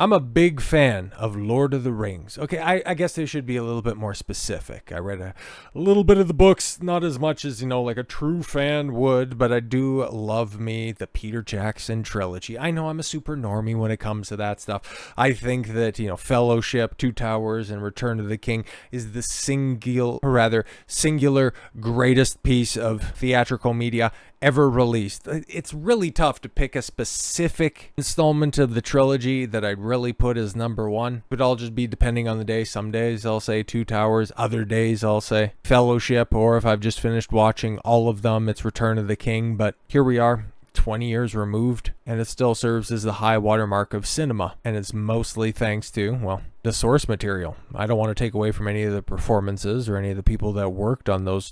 I'm a big fan of Lord of the Rings. Okay, I guess they should be a little bit more specific. I read a little bit of the books, not as much as, like a true fan would, but I do love me the Peter Jackson trilogy. I know I'm a super normie when it comes to that stuff. I think that, Fellowship, Two Towers, and Return of the King is the singular greatest piece of theatrical media ever released. It's really tough to pick a specific installment of the trilogy that I'd really put as number one. It would all just be depending on the day. Some days I'll say Two Towers, other days I'll say Fellowship, or if I've just finished watching all of them, it's Return of the King. But here we are, 20 years removed, and it still serves as the high watermark of cinema, and it's mostly thanks to, well, the source material. I don't want to take away from any of the performances or any of the people that worked on those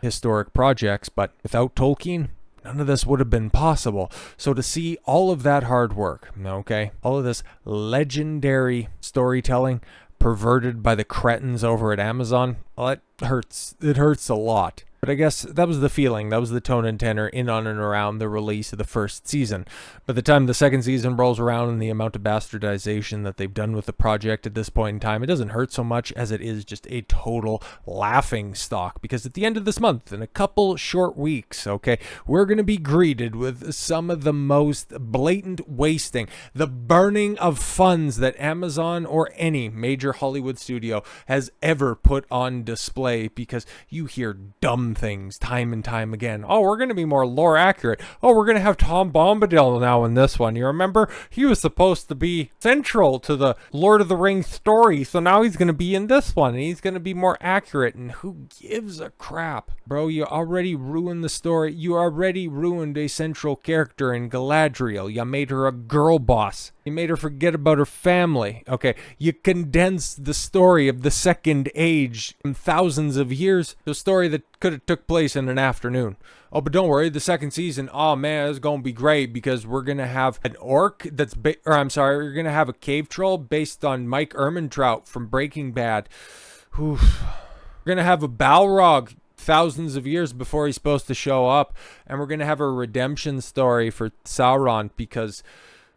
historic projects, but without Tolkien, none of this would have been possible. So to see all of that hard work, okay, all of this legendary storytelling perverted by the cretins over at Amazon, well, it hurts. It hurts a lot. But I guess that was the feeling, that was the tone and tenor in on and around the release of the first season. By the time the second season rolls around and the amount of bastardization that they've done with the project at this point in time, it doesn't hurt so much as it is just a total laughing stock. Because at the end of this month, in a couple short weeks, okay, we're going to be greeted with some of the most blatant wasting, the burning of funds that Amazon or any major Hollywood studio has ever put on display, because you hear dumb things time and time again. Oh, we're going to be more lore accurate. Oh, we're going to have Tom Bombadil now in this one. You remember? He was supposed to be central to the Lord of the Rings story, so now he's going to be in this one, and he's going to be more accurate, and who gives a crap? Bro, you already ruined the story. You already ruined a central character in Galadriel. You made her a girl boss. You made her forget about her family. Okay, you condensed the story of the Second Age in thousands of years to a story that could have took place in an afternoon. Oh, but don't worry, the second season, oh man, it's going to be great because we're going to have an orc we're going to have a cave troll based on Mike Ehrmantraut from Breaking Bad. Oof. We're going to have a Balrog thousands of years before he's supposed to show up, and we're going to have a redemption story for Sauron because...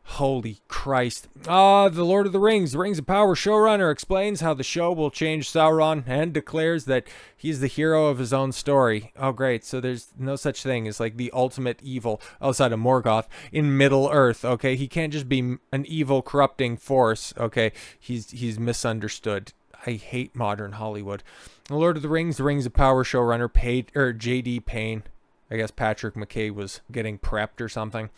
holy Christ. The Lord of the Rings of Power showrunner explains how the show will change Sauron and declares that he's the hero of his own story. Oh, great. So there's no such thing as like the ultimate evil outside of Morgoth in Middle Earth, okay? He can't just be an evil, corrupting force, okay? He's misunderstood. I hate modern Hollywood. The Lord of the Rings of Power showrunner J.D. Payne, I guess Patrick McKay was getting prepped or something,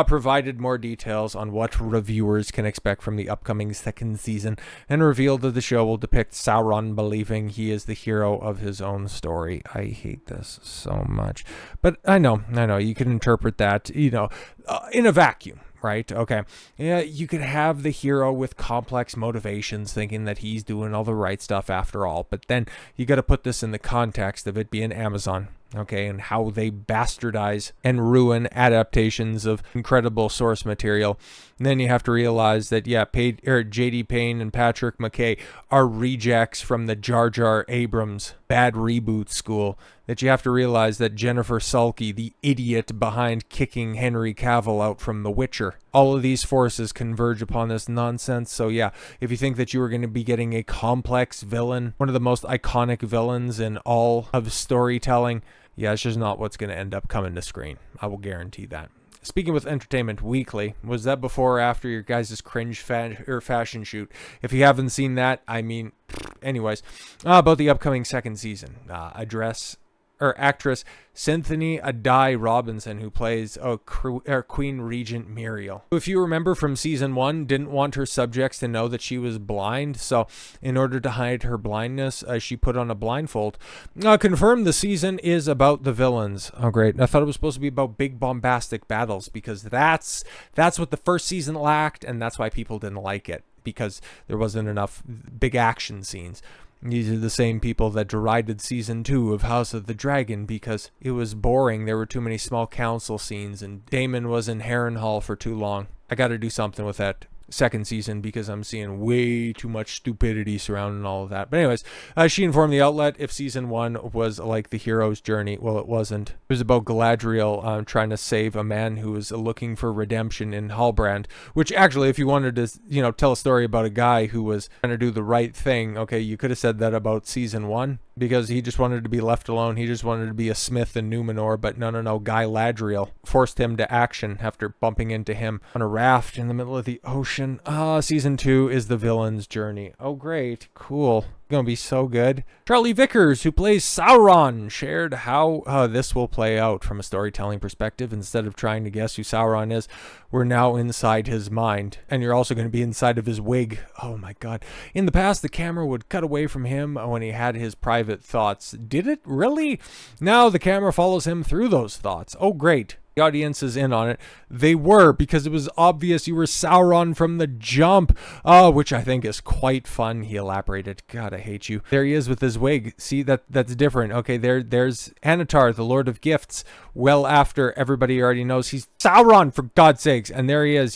provided more details on what reviewers can expect from the upcoming second season, and revealed that the show will depict Sauron believing he is the hero of his own story. I hate this so much. But I know, you can interpret that, in a vacuum. Right? Okay. Yeah, you could have the hero with complex motivations thinking that he's doing all the right stuff after all. But then you got to put this in the context of it being Amazon. Okay, and how they bastardize and ruin adaptations of incredible source material. And then you have to realize that, J.D. Payne and Patrick McKay are rejects from the J.R.R. Abrams bad reboot school. That you have to realize that Jennifer Salke, the idiot behind kicking Henry Cavill out from The Witcher, all of these forces converge upon this nonsense. So yeah, if you think that you are going to be getting a complex villain, one of the most iconic villains in all of storytelling, yeah, it's just not what's going to end up coming to screen. I will guarantee that. Speaking with Entertainment Weekly, was that before or after your guys' cringe fashion shoot? If you haven't seen that, anyways, about the upcoming second season, actress Cynthia Addai Robinson, who plays Queen Regent Muriel. If you remember from season 1, didn't want her subjects to know that she was blind, so in order to hide her blindness, she put on a blindfold. Confirmed the season is about the villains. Oh great, I thought it was supposed to be about big bombastic battles, because that's what the first season lacked, and that's why people didn't like it, because there wasn't enough big action scenes. These are the same people that derided season 2 of House of the Dragon because it was boring. There were too many small council scenes and Daemon was in Harrenhal for too long. I got to do something with that second season because I'm seeing way too much stupidity surrounding all of that. But anyways, she informed the outlet if season 1 was like the hero's journey. Well, it wasn't. It was about Galadriel trying to save a man who was looking for redemption in Halbrand, which actually, if you wanted to, tell a story about a guy who was trying to do the right thing, okay, you could have said that about season 1 because he just wanted to be left alone. He just wanted to be a smith in Numenor, but no, Galadriel forced him to action after bumping into him on a raft in the middle of the ocean. Season 2 is the villain's journey. Oh, great. Cool. Gonna be so good. Charlie Vickers, who plays Sauron, shared how this will play out from a storytelling perspective. Instead of trying to guess who Sauron is, we're now inside his mind, and you're also going to be inside of his wig. Oh my god. In the past, the camera would cut away from him when he had his private thoughts. Did it really? Now the camera follows him through those thoughts. Oh great. The audience is in on it. They were, because it was obvious you were Sauron from the jump, which I think is quite fun. He elaborated. God, I hate you. There he is with his wig. See, that's different. Okay, there's Anatar, the Lord of Gifts, well after everybody already knows he's Sauron, for God's sakes. And there he is,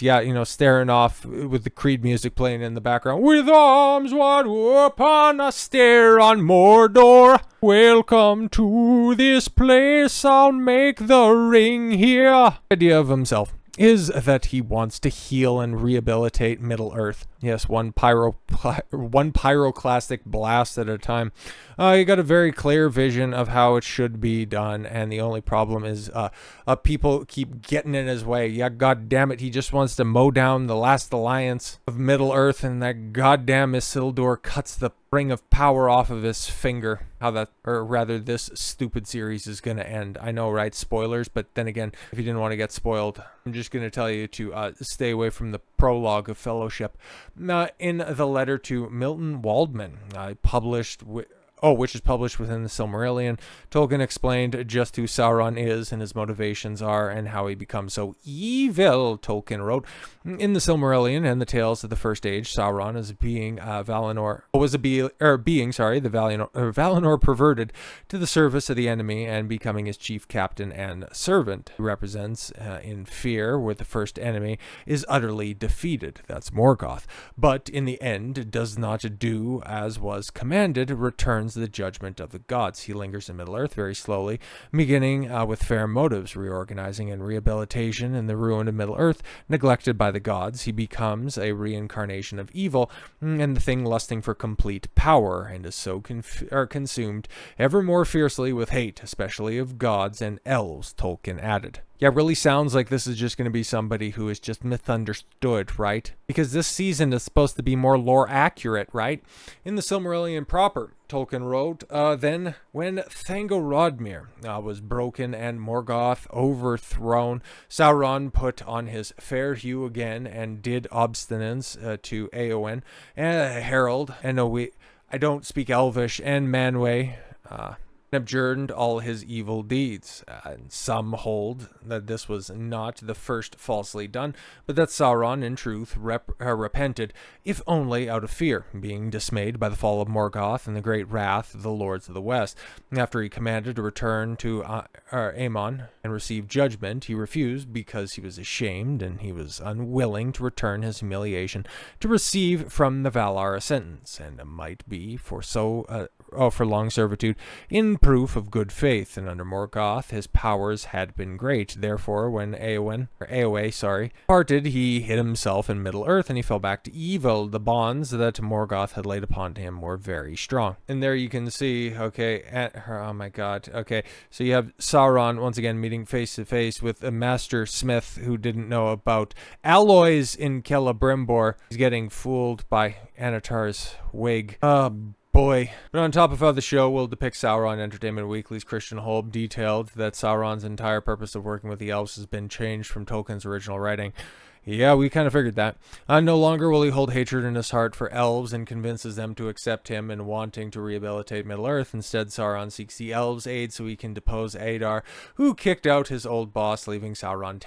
staring off with the Creed music playing in the background. With arms wide open, a stare on Mordor. Welcome to this place, I'll make the ring here. Idea of himself is that he wants to heal and rehabilitate Middle Earth. Yes, one pyroclastic blast at a time. You got a very clear vision of how it should be done, and the only problem is people keep getting in his way. Yeah, god damn it, he just wants to mow down the last alliance of Middle Earth, and that goddamn Isildur cuts the ring of power off of his finger. This stupid series is going to end. I know, right? Spoilers, but then again, if you didn't want to get spoiled, I'm just going to tell you to stay away from the prologue of Fellowship. In the letter to Milton Waldman, which is published within the Silmarillion, Tolkien explained just who Sauron is and his motivations are and how he becomes so evil. Tolkien wrote, in the Silmarillion and the Tales of the First Age, Sauron is Valinor perverted to the service of the enemy and becoming his chief captain and servant. He represents in fear where the first enemy is utterly defeated. That's Morgoth. But in the end does not do as was commanded, returns the judgment of the gods. He lingers in Middle-earth very slowly, beginning with fair motives, reorganizing and rehabilitation in the ruin of Middle-earth, neglected by the gods. He becomes a reincarnation of evil, and the thing lusting for complete power, and is so consumed ever more fiercely with hate, especially of gods and elves, Tolkien added. Yeah, it really sounds like this is just going to be somebody who is just misunderstood, right? Because this season is supposed to be more lore accurate, right? In the Silmarillion proper, Tolkien wrote, then when Thangorodmir was broken and Morgoth overthrown, Sauron put on his fair hue again and did obstinance to Eowyn, Harold, and I don't speak Elvish, and Manwë, abjured all his evil deeds. And some hold that this was not the first falsely done, but that Sauron in truth repented, if only out of fear, being dismayed by the fall of Morgoth and the great wrath of the lords of the west. After he commanded to return to Aemon and receive judgment, he refused because he was ashamed, and he was unwilling to return his humiliation to receive from the Valar a sentence, and it might be for long servitude, in proof of good faith. And under Morgoth his powers had been great. Therefore, when Eowyn parted, he hid himself in Middle-earth, and he fell back to evil. The bonds that Morgoth had laid upon him were very strong. And there you can see, oh my god, okay, so you have Sauron once again meeting face to face with a master smith who didn't know about alloys in Celebrimbor. He's getting fooled by Anatar's wig. Boy. But on top of how the show will depict Sauron, Entertainment Weekly's Christian Holb detailed that Sauron's entire purpose of working with the elves has been changed from Tolkien's original writing. Yeah, we kind of figured that. No longer will he hold hatred in his heart for elves and convinces them to accept him in wanting to rehabilitate Middle-earth. Instead, Sauron seeks the elves' aid so he can depose J.R.R, who kicked out his old boss, leaving Sauron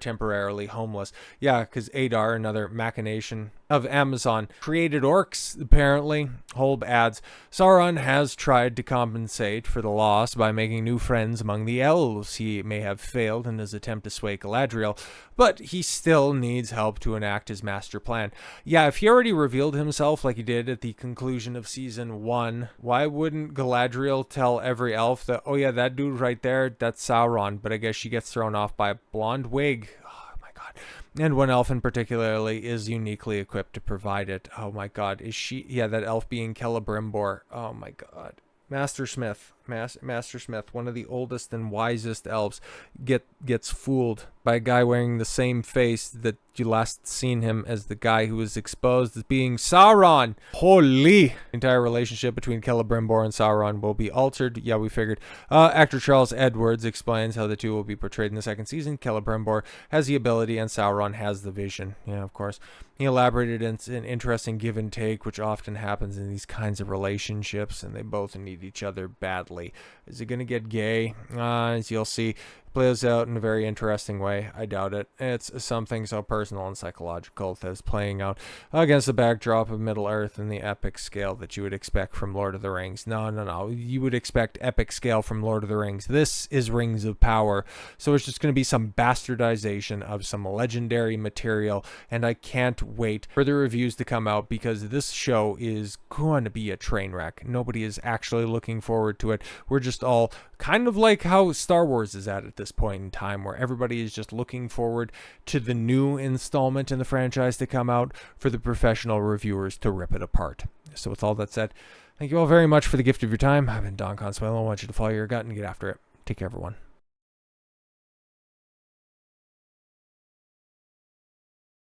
temporarily homeless. Yeah, because J.R.R, another machination of Amazon, created orcs, apparently. Holb adds, Sauron has tried to compensate for the loss by making new friends among the elves. He may have failed in his attempt to sway Galadriel, but he still still needs help to enact his master plan. Yeah, if he already revealed himself like he did at the conclusion of season 1, why wouldn't Galadriel tell every elf that, oh yeah, that dude right there, that's Sauron, but I guess she gets thrown off by a blonde wig. Oh my god. And one elf in particularly is uniquely equipped to provide it. Oh my god, is she? Yeah, that elf being Celebrimbor. Oh my god. Master Smith, one of the oldest and wisest elves, gets fooled by a guy wearing the same face that you last seen him as the guy who was exposed as being Sauron. Holy! The entire relationship between Celebrimbor and Sauron will be altered. Yeah, we figured. Actor Charles Edwards explains how the two will be portrayed in the second season. Celebrimbor has the ability and Sauron has the vision. Yeah, of course. He elaborated in an interesting give and take, which often happens in these kinds of relationships, and they both need each other badly. Is it going to get gay? As you'll see, plays out in a very interesting way. I doubt it. It's something so personal and psychological that's playing out against the backdrop of Middle-earth and the epic scale that you would expect from Lord of the Rings. No. You would expect epic scale from Lord of the Rings. This is Rings of Power. So it's just going to be some bastardization of some legendary material, and I can't wait for the reviews to come out because this show is going to be a train wreck. Nobody is actually looking forward to it. We're just all kind of like how Star Wars is at this point in time, where everybody is just looking forward to the new installment in the franchise to come out for the professional reviewers to rip it apart. So with all that said, thank you all very much for the gift of your time. I've been Don Consuelo. I want you to follow your gut and get after it. Take care, everyone.